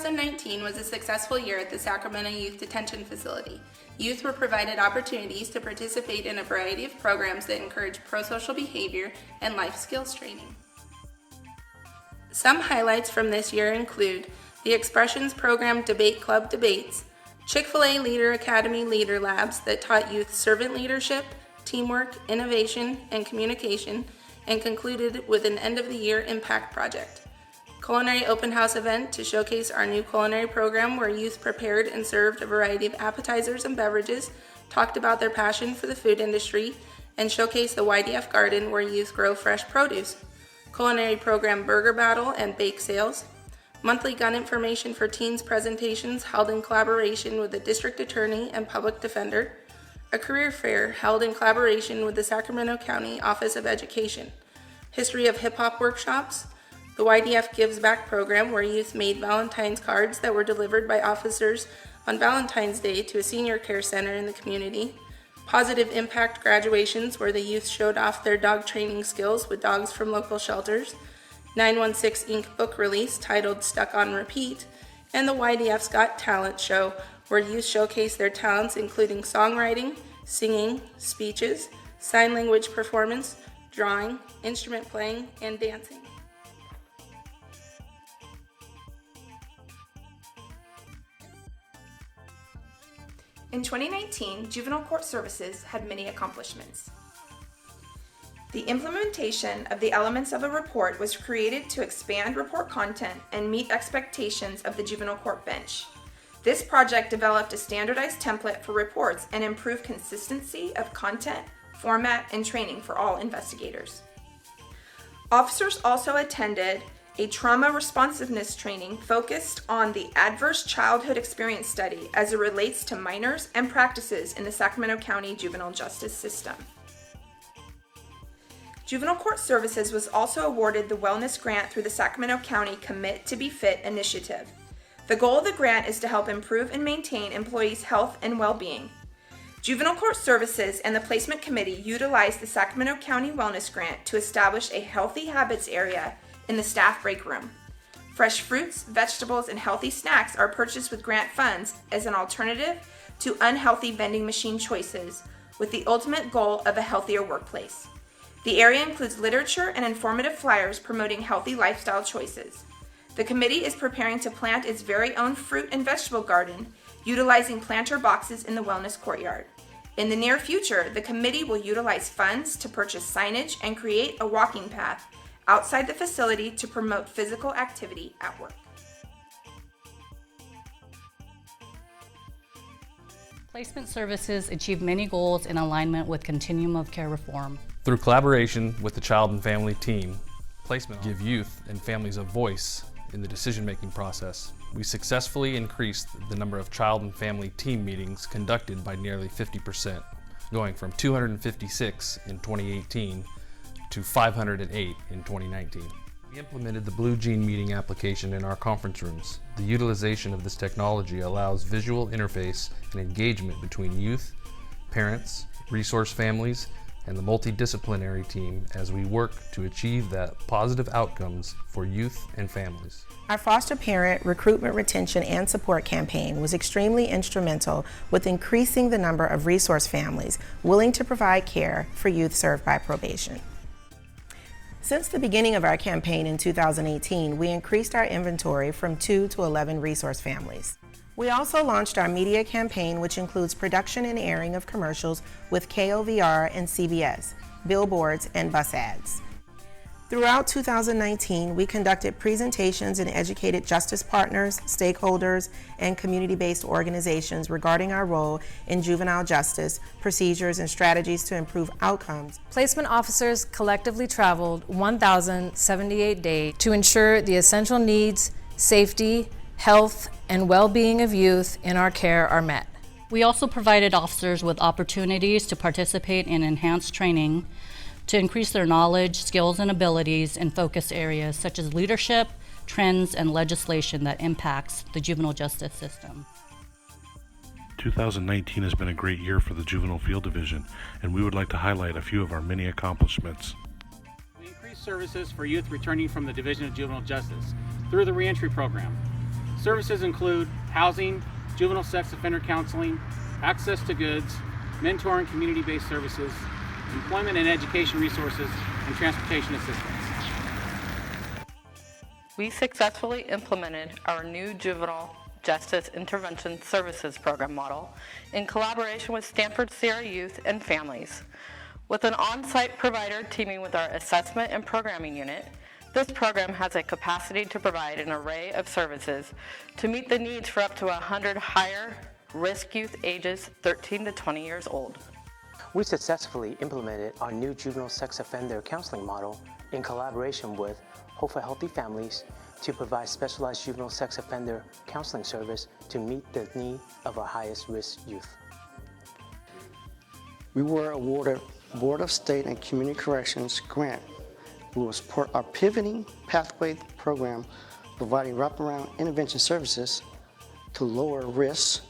2019 was a successful year at the Sacramento Youth Detention Facility. Youth were provided opportunities to participate in a variety of programs that encourage pro-social behavior and life skills training. Some highlights from this year include the Expressions Program Debate Club Debates, Chick-fil-A Leader Academy Leader Labs that taught youth servant leadership, teamwork, innovation, and communication, and concluded with an end-of-the-year impact project. Culinary open house event to showcase our new culinary program where youth prepared and served a variety of appetizers and beverages, talked about their passion for the food industry, and showcased the YDF garden where youth grow fresh produce. Culinary program burger battle and bake sales. Monthly gun information for teens presentations held in collaboration with the district attorney and public defender. A career fair held in collaboration with the Sacramento County Office of Education. History of hip hop workshops. The YDF Gives Back program where youth made Valentine's cards that were delivered by officers on Valentine's Day to a senior care center in the community. Positive Impact graduations where the youth showed off their dog training skills with dogs from local shelters. 916 Inc. book release titled Stuck on Repeat. And the YDF's Got Talent show where youth showcase their talents including songwriting, singing, speeches, sign language performance, drawing, instrument playing, and dancing. In 2019, Juvenile Court Services had many accomplishments. The implementation of the elements of a report was created to expand report content and meet expectations of the juvenile court bench. This project developed a standardized template for reports and improved consistency of content, format, and training for all investigators. Officers also attended a trauma responsiveness training focused on the adverse childhood experience study as it relates to minors and practices in the Sacramento County juvenile justice system. Juvenile Court Services was also awarded the wellness grant through the Sacramento County Commit to Be Fit initiative. The goal of the grant is to help improve and maintain employees' health and well-being. Juvenile Court Services and the Placement Committee utilized the Sacramento County Wellness Grant to establish a healthy habits area in the staff break room. Fresh fruits, vegetables, and healthy snacks are purchased with grant funds as an alternative to unhealthy vending machine choices with the ultimate goal of a healthier workplace. The area includes literature and informative flyers promoting healthy lifestyle choices. The committee is preparing to plant its very own fruit and vegetable garden, utilizing planter boxes in the wellness courtyard. In the near future, the committee will utilize funds to purchase signage and create a walking path outside the facility to promote physical activity at work. Placement services achieve many goals in alignment with continuum of care reform. Through collaboration with the child and family team, placement give youth and families a voice in the decision-making process. We successfully increased the number of child and family team meetings conducted by nearly 50%, going from 256 in 2018 to 508 in 2019. We implemented the Blue Jean meeting application in our conference rooms. The utilization of this technology allows visual interface and engagement between youth, parents, resource families, and the multidisciplinary team as we work to achieve that positive outcomes for youth and families. Our foster parent recruitment, retention, and support campaign was extremely instrumental with increasing the number of resource families willing to provide care for youth served by probation. Since the beginning of our campaign in 2018, we increased our inventory from 2 to 11 resource families. We also launched our media campaign, which includes production and airing of commercials with KOVR and CBS, billboards, and bus ads. Throughout 2019, we conducted presentations and educated justice partners, stakeholders, and community-based organizations regarding our role in juvenile justice, procedures, and strategies to improve outcomes. Placement officers collectively traveled 1,078 days to ensure the essential needs, safety, health, and well-being of youth in our care are met. We also provided officers with opportunities to participate in enhanced training to increase their knowledge, skills, and abilities in focus areas such as leadership, trends, and legislation that impacts the juvenile justice system. 2019 has been a great year for the Juvenile Field Division, and we would like to highlight a few of our many accomplishments. We increased services for youth returning from the Division of Juvenile Justice through the reentry program. Services include housing, juvenile sex offender counseling, access to goods, mentoring, community-based services, employment and education resources, and transportation assistance. We successfully implemented our new Juvenile Justice Intervention Services Program model in collaboration with Stanford Sierra Youth and Families. With an on-site provider teaming with our assessment and programming unit, this program has a capacity to provide an array of services to meet the needs for up to 100 higher risk youth ages 13 to 20 years old. We successfully implemented our new juvenile sex offender counseling model in collaboration with Hope for Healthy Families to provide specialized juvenile sex offender counseling service to meet the need of our highest risk youth. We were awarded Board of State and Community Corrections grant. We will support our Pivoting Pathway program, providing wraparound intervention services to lower risk,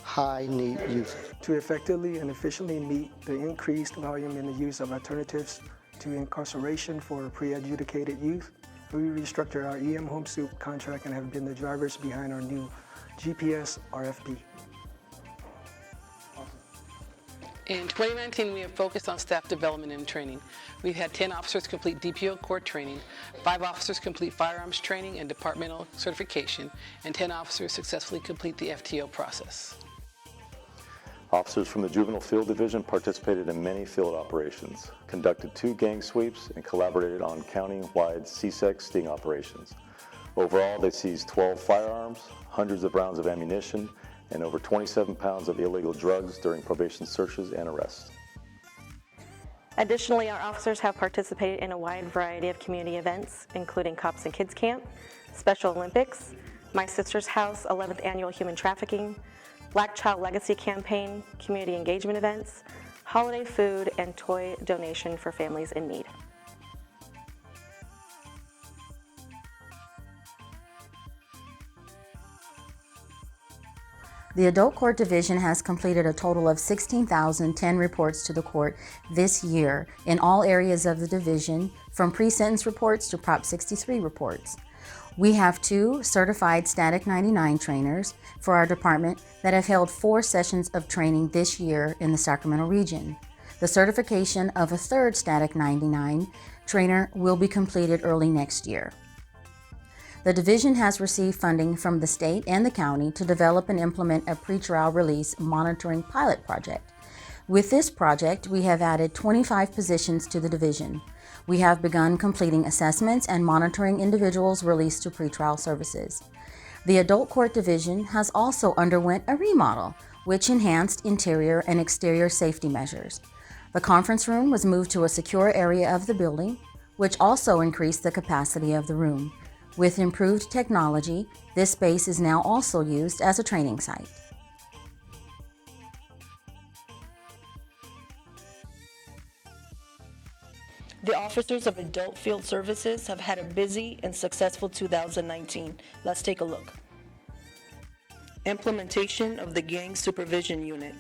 high-need youth. To effectively and efficiently meet the increased volume in the use of alternatives to incarceration for pre-adjudicated youth, we restructured our EM Home Soup contract and have been the drivers behind our new GPS RFP. In 2019, we have focused on staff development and training. We've had 10 officers complete DPO court training, 5 officers complete firearms training and departmental certification, and 10 officers successfully complete the FTO process. Officers from the Juvenile Field Division participated in many field operations, conducted 2 gang sweeps, and collaborated on county-wide CSEC sting operations. Overall, they seized 12 firearms, hundreds of rounds of ammunition, and over 27 pounds of illegal drugs during probation searches and arrests. Additionally, our officers have participated in a wide variety of community events, including Cops and Kids Camp, Special Olympics, My Sister's House 11th Annual Human Trafficking, Black Child Legacy Campaign, community engagement events, holiday food, and toy donation for families in need. The Adult Court Division has completed a total of 16,010 reports to the court this year in all areas of the division, from pre-sentence reports to Prop 63 reports. We have 2 certified Static 99 trainers for our department that have held 4 sessions of training this year in the Sacramento region. The certification of a 3rd Static 99 trainer will be completed early next year. The division has received funding from the state and the county to develop and implement a pretrial release monitoring pilot project. With this project, we have added 25 positions to the division. We have begun completing assessments and monitoring individuals released to pretrial services. The Adult Court Division has also underwent a remodel, which enhanced interior and exterior safety measures. The conference room was moved to a secure area of the building, which also increased the capacity of the room. With improved technology, this space is now also used as a training site. The officers of Adult Field Services have had a busy and successful 2019. Let's take a look. Implementation of the Gang Supervision Unit.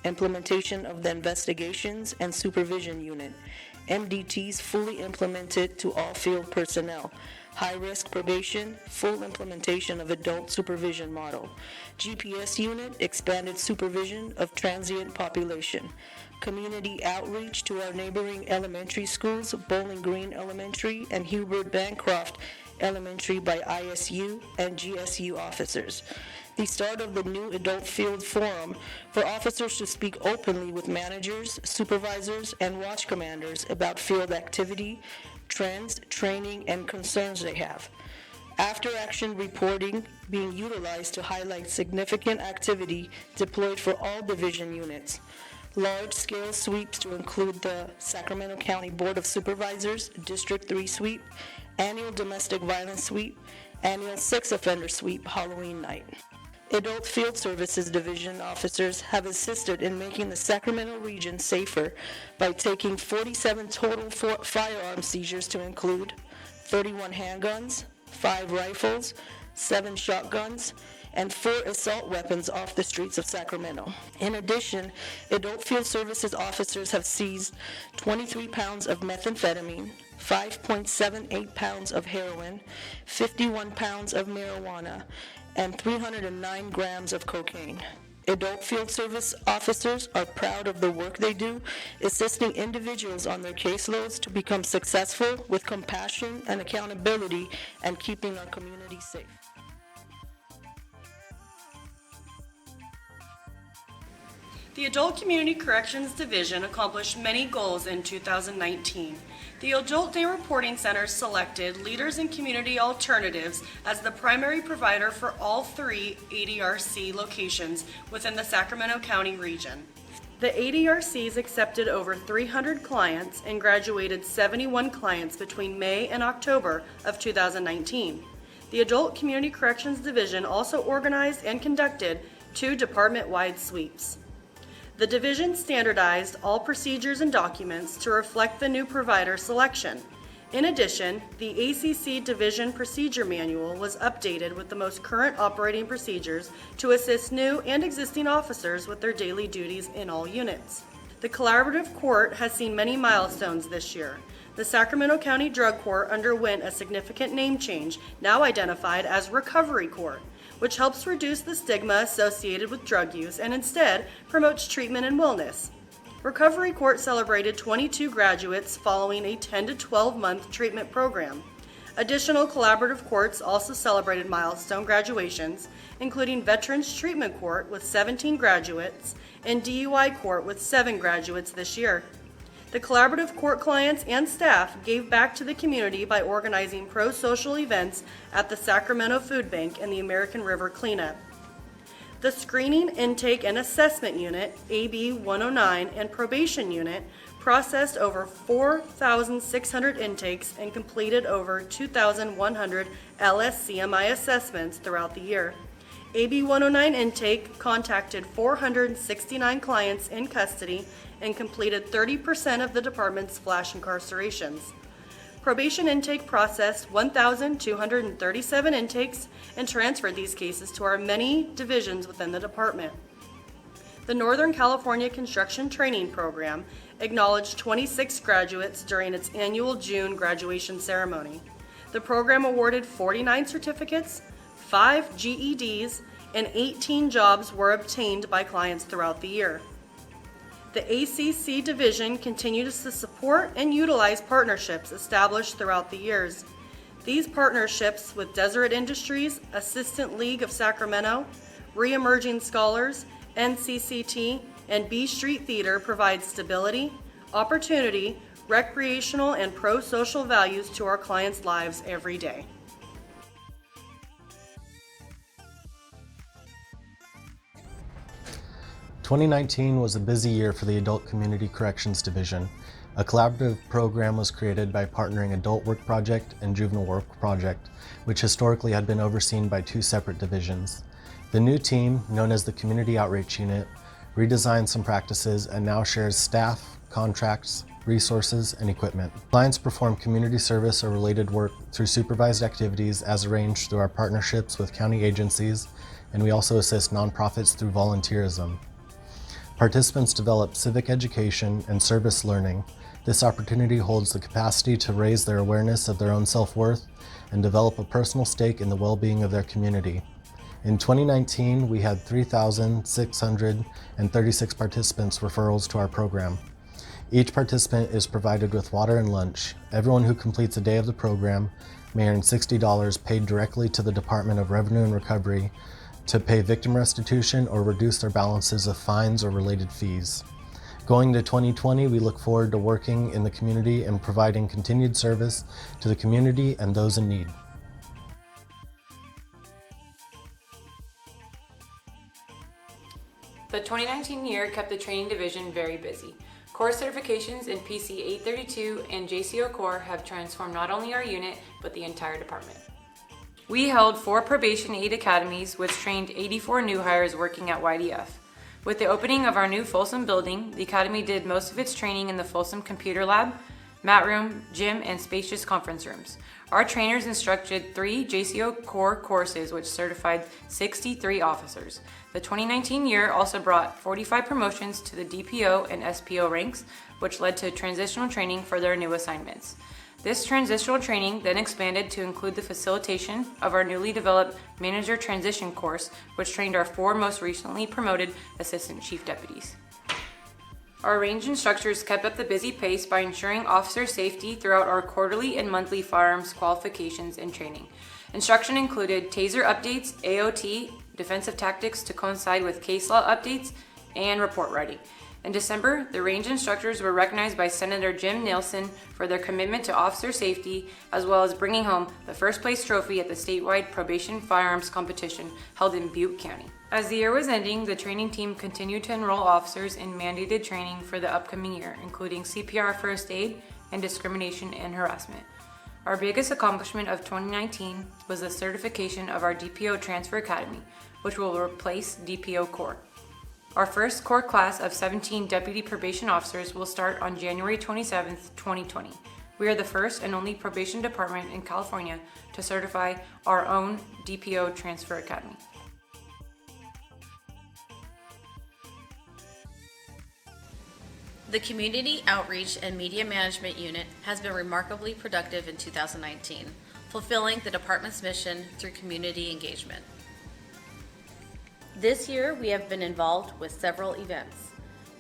Implementation of the Investigations and Supervision Unit. MDTs fully implemented to all field personnel. High-risk probation, full implementation of adult supervision model. GPS unit, expanded supervision of transient population. Community outreach to our neighboring elementary schools, Bowling Green Elementary and Hubert Bancroft Elementary by ISU and GSU officers. The start of the new Adult Field Forum for officers to speak openly with managers, supervisors, and watch commanders about field activity, trends, training, and concerns they have. After-action reporting being utilized to highlight significant activity deployed for all division units. Large-scale sweeps to include the Sacramento County Board of Supervisors, District 3 sweep, annual domestic violence sweep, annual sex offender sweep, Halloween night. Adult Field Services Division officers have assisted in making the Sacramento region safer by taking 47 total firearm seizures to include 31 handguns, 5 rifles, 7 shotguns, and 4 assault weapons off the streets of Sacramento. In addition, Adult Field Services officers have seized 23 pounds of methamphetamine, 5.78 pounds of heroin, 51 pounds of marijuana, and 309 grams of cocaine. Adult field service officers are proud of the work they do, assisting individuals on their caseloads to become successful with compassion and accountability and keeping our community safe. The Adult Community Corrections Division accomplished many goals in 2019. The Adult Day Reporting Center selected Leaders in Community Alternatives as the primary provider for all 3 ADRC locations within the Sacramento County region. The ADRCs accepted over 300 clients and graduated 71 clients between May and October of 2019. The Adult Community Corrections Division also organized and conducted 2 department-wide sweeps. The division standardized all procedures and documents to reflect the new provider selection. In addition, the ACC Division Procedure Manual was updated with the most current operating procedures to assist new and existing officers with their daily duties in all units. The Collaborative Court has seen many milestones this year. The Sacramento County Drug Court underwent a significant name change, now identified as Recovery Court, which helps reduce the stigma associated with drug use and instead promotes treatment and wellness. Recovery Court celebrated 22 graduates following a 10 to 12 month treatment program. Additional collaborative courts also celebrated milestone graduations, including Veterans Treatment Court with 17 graduates and DUI Court with 7 graduates this year. The collaborative court clients and staff gave back to the community by organizing pro-social events at the Sacramento Food Bank and the American River Cleanup. The Screening, Intake, and Assessment Unit, AB 109, and Probation Unit processed over 4,600 intakes and completed over 2,100 LSCMI assessments throughout the year. AB 109 Intake contacted 469 clients in custody and completed 30% of the department's flash incarcerations. Probation Intake processed 1,237 intakes and transferred these cases to our many divisions within the department. The Northern California Construction Training Program acknowledged 26 graduates during its annual June graduation ceremony. The program awarded 49 certificates, 5 GEDs, and 18 jobs were obtained by clients throughout the year. The ACC division continues to support and utilize partnerships established throughout the years. These partnerships with Deseret Industries, Assistant League of Sacramento, Re-Emerging Scholars, NCCT, and B Street Theater provide stability, opportunity, recreational, and pro-social values to our clients' lives every day. "2019 was a busy year for the Adult Community Corrections Division. A collaborative program was created by partnering Adult Work Project and Juvenile Work Project, which historically had been overseen by 2 separate divisions. The new team, known as the Community Outreach Unit, redesigned some practices and now shares staff, contracts, resources, and equipment. Clients perform community service or related work through supervised activities as arranged through our partnerships with county agencies, and we also assist nonprofits through volunteerism. Participants develop civic education and service learning. This opportunity holds the capacity to raise their awareness of their own self-worth and develop a personal stake in the well-being of their community. In 2019, we had 3,636 participants referrals to our program. Each participant is provided with water and lunch. Everyone who completes a day of the program may earn $60 paid directly to the Department of Revenue and Recovery to pay victim restitution or reduce their balances of fines or related fees. Going to 2020, we look forward to working in the community and providing continued service to the community and those in need. The 2019 year kept the training division very busy. Core certifications in PC 832 and JCO Core have transformed not only our unit, but the entire department. We held 4 probation aid academies, which trained 84 new hires working at YDF. With the opening of our new Folsom building, the academy did most of its training in the Folsom Computer Lab, mat room, gym, and spacious conference rooms. Our trainers instructed 3 JCO Core courses, which certified 63 officers. The 2019 year also brought 45 promotions to the DPO and SPO ranks, which led to transitional training for their new assignments. This transitional training then expanded to include the facilitation of our newly developed Manager Transition course, which trained our 4 most recently promoted Assistant Chief Deputies. Our range instructors kept up the busy pace by ensuring officer safety throughout our quarterly and monthly firearms qualifications and training. Instruction included taser updates, AOT, defensive tactics to coincide with case law updates, and report writing. In December, the range instructors were recognized by Senator Jim Nielsen for their commitment to officer safety, as well as bringing home the first place trophy at the statewide probation firearms competition held in Butte County. As the year was ending, the training team continued to enroll officers in mandated training for the upcoming year, including CPR first aid and discrimination and harassment. Our biggest accomplishment of 2019 was the certification of our DPO Transfer Academy, which will replace DPO Corps. Our first core class of 17 deputy probation officers will start on January 27, 2020. We are the first and only probation department in California to certify our own DPO Transfer Academy. The Community Outreach and Media Management Unit has been remarkably productive in 2019, fulfilling the department's mission through community engagement. This year, we have been involved with several events.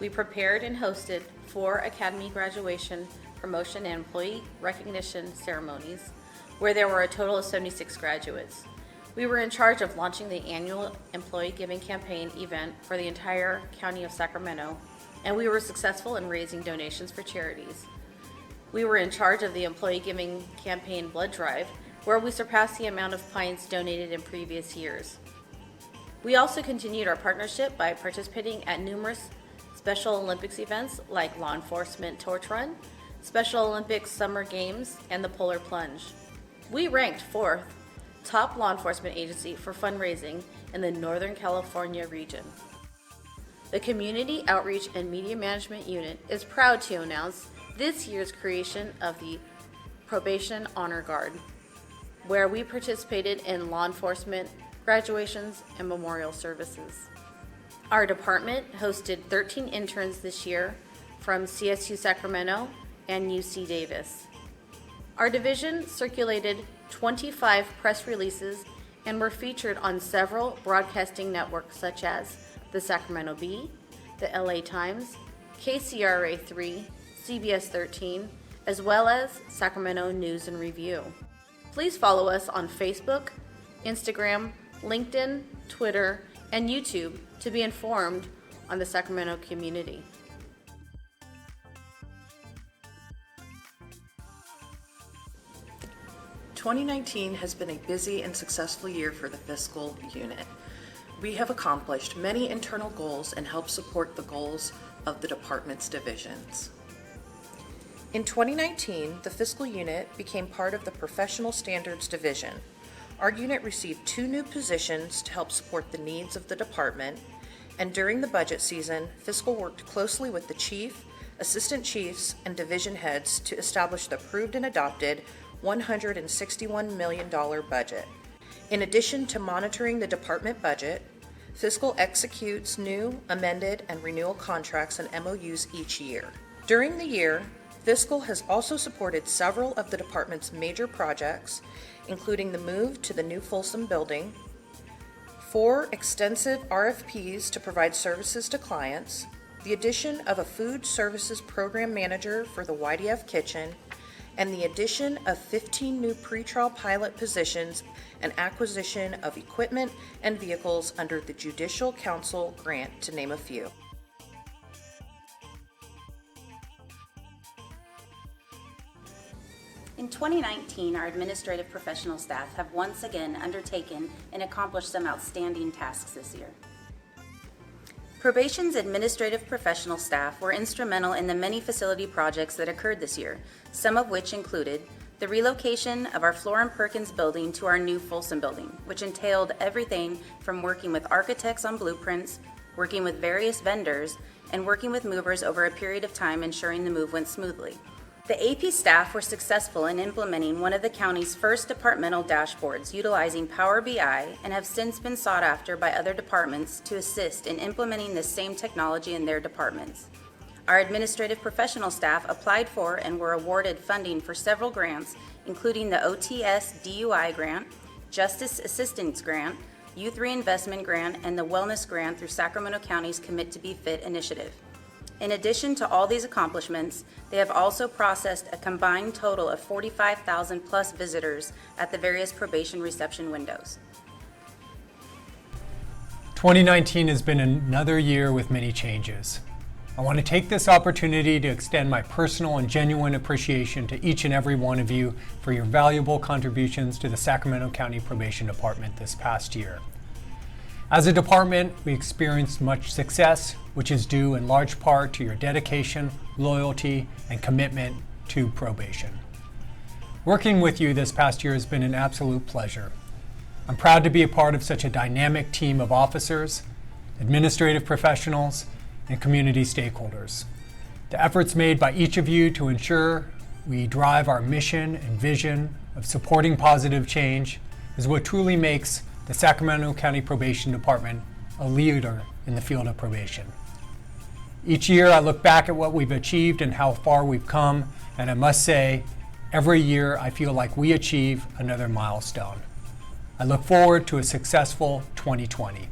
We prepared and hosted 4 Academy graduation, promotion, and employee recognition ceremonies, where there were a total of 76 graduates. We were in charge of launching the annual Employee Giving Campaign event for the entire county of Sacramento, and we were successful in raising donations for charities. We were in charge of the Employee Giving Campaign blood drive, where we surpassed the amount of pints donated in previous years. We also continued our partnership by participating at numerous Special Olympics events like Law Enforcement Torch Run, Special Olympics Summer Games, and the Polar Plunge. We ranked 4th top law enforcement agency for fundraising in the Northern California region. The Community Outreach and Media Management Unit is proud to announce this year's creation of the Probation Honor Guard, where we participated in law enforcement graduations and memorial services. Our department hosted 13 interns this year from CSU Sacramento and UC Davis. Our division circulated 25 press releases and were featured on several broadcasting networks such as the Sacramento Bee, the LA Times, KCRA 3, CBS 13, as well as Sacramento News and Review. Please follow us on Facebook, Instagram, LinkedIn, Twitter, and YouTube to be informed on the Sacramento community. "2019 has been a busy and successful year for the fiscal unit. We have accomplished many internal goals and helped support the goals of the department's divisions. In 2019, the fiscal unit became part of the Professional Standards Division. Our unit received 2 new positions to help support the needs of the department, and during the budget season, fiscal worked closely with the chief, assistant chiefs, and division heads to establish the approved and adopted $161 million budget. In addition to monitoring the department budget, fiscal executes new, amended, and renewal contracts and MOUs each year. During the year, fiscal has also supported several of the department's major projects, including the move to the new Folsom building, 4 extensive RFPs to provide services to clients, the addition of a food services program manager for the YDF kitchen, and the addition of 15 new pretrial pilot positions and acquisition of equipment and vehicles under the Judicial Council grant, to name a few. In 2019, our administrative professional staff have once again undertaken and accomplished some outstanding tasks this year. Probation's administrative professional staff were instrumental in the many facility projects that occurred this year, some of which included the relocation of our Flora and Perkins building to our new Folsom building, which entailed everything from working with architects on blueprints, working with various vendors, and working with movers over a period of time ensuring the move went smoothly. The AP staff were successful in implementing one of the county's first departmental dashboards utilizing Power BI and have since been sought after by other departments to assist in implementing this same technology in their departments. Our administrative professional staff applied for and were awarded funding for several grants, including the OTS DUI grant, Justice Assistance Grant, Youth Reinvestment Grant, and the Wellness Grant through Sacramento County's Commit to Be Fit initiative. In addition to all these accomplishments, they have also processed a combined total of 45,000 plus visitors at the various probation reception windows. 2019 has been another year with many changes. I want to take this opportunity to extend my personal and genuine appreciation to each and every one of you for your valuable contributions to the Sacramento County Probation Department this past year. As a department, we experienced much success, which is due in large part to your dedication, loyalty, and commitment to probation. Working with you this past year has been an absolute pleasure. I'm proud to be a part of such a dynamic team of officers, administrative professionals, and community stakeholders. The efforts made by each of you to ensure we drive our mission and vision of supporting positive change is what truly makes the Sacramento County Probation Department a leader in the field of probation. Each year I look back at what we've achieved and how far we've come, and I must say, every year I feel like we achieve another milestone. I look forward to a successful 2020.